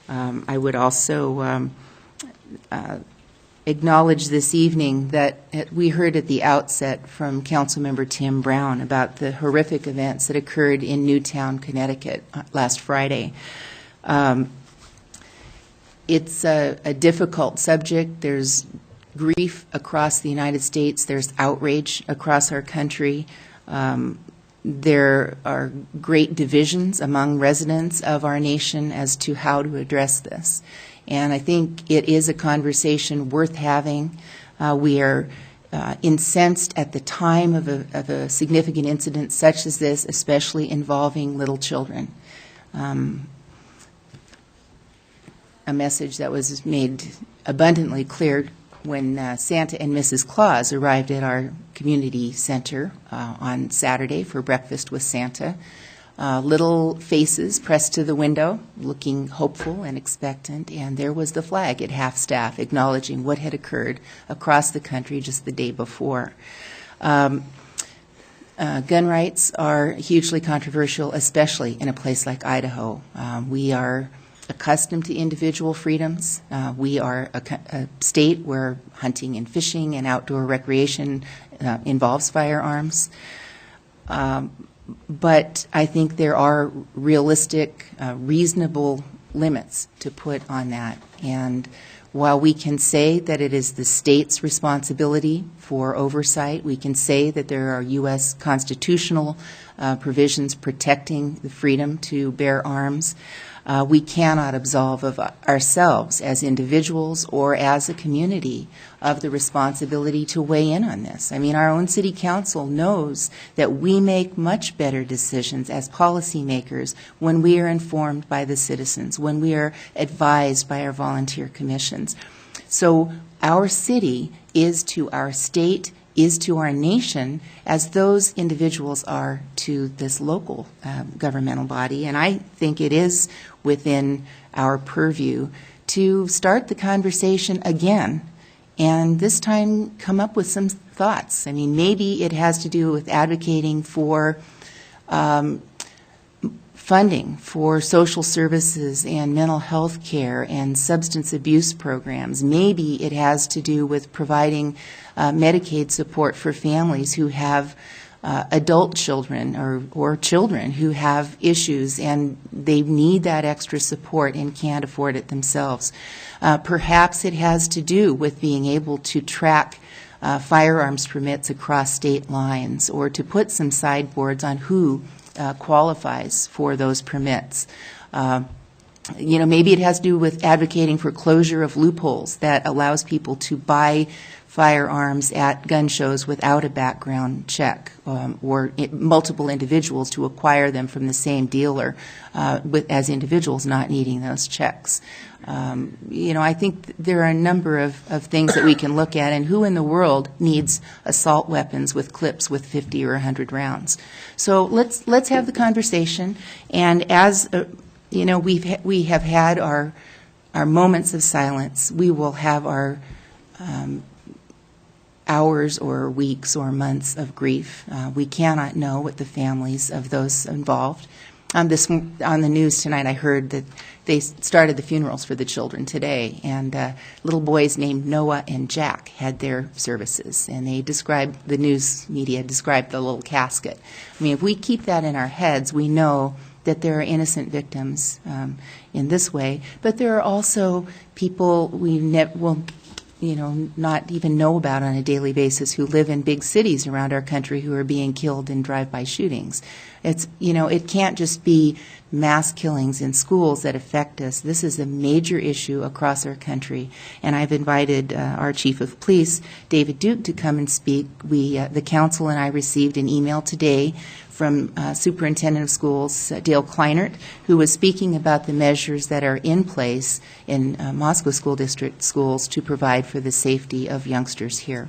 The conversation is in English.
I would also acknowledge this evening that we heard at the outset from Councilmember Tim Brown about the horrific events that occurred in Newtown, Connecticut last Friday. It's a difficult subject. There's grief across the United States. There's outrage across our country. There are great divisions among residents of our nation as to how to address this. And I think it is a conversation worth having. We are incensed at the time of a significant incident such as this, especially involving little children. A message that was made abundantly clear when Santa and Mrs. Claus arrived at our community center on Saturday for breakfast with Santa. Little faces pressed to the window, looking hopeful and expectant, and there was the flag at half-staff acknowledging what had occurred across the country just the day before. Gun rights are hugely controversial, especially in a place like Idaho. We are accustomed to individual freedoms. We are a state where hunting and fishing and outdoor recreation involves firearms. But I think there are realistic, reasonable limits to put on that. And while we can say that it is the state's responsibility for oversight, we can say that there are U.S. constitutional provisions protecting the freedom to bear arms, we cannot absolve of ourselves as individuals or as a community of the responsibility to weigh in on this. I mean, our own city council knows that we make much better decisions as policymakers when we are informed by the citizens, when we are advised by our volunteer commissions. So our city is to our state, is to our nation, as those individuals are to this local governmental body. And I think it is within our purview to start the conversation again, and this time come up with some thoughts. I mean, maybe it has to do with advocating for funding for social services and mental health care and substance abuse programs. Maybe it has to do with providing Medicaid support for families who have adult children or children who have issues and they need that extra support and can't afford it themselves. Perhaps it has to do with being able to track firearms permits across state lines, or to put some sideboards on who qualifies for those permits. You know, maybe it has to do with advocating for closure of loopholes that allows people to buy firearms at gun shows without a background check, or multiple individuals to acquire them from the same dealer as individuals not needing those checks. You know, I think there are a number of things that we can look at, and who in the world needs assault weapons with clips with 50 or 100 rounds? So let's have the conversation, and as you know, we have had our moments of silence. We will have our hours or weeks or months of grief. We cannot know what the families of those involved. On the news tonight, I heard that they started the funerals for the children today, and little boys named Noah and Jack had their services, and they described, the news media described the little casket. I mean, if we keep that in our heads, we know that there are innocent victims in this way, but there are also people we will not even know about on a daily basis who live in big cities around our country who are being killed in drive-by shootings. It's, it can't just be mass killings in schools that affect us. This is a major issue across our country, and I've invited our Chief of Police, David Duke, to come and speak. The council and I received an email today from Superintendent of Schools, Dale Kleinert, who was speaking about the measures that are in place in Moscow School District schools to provide for the safety of youngsters here.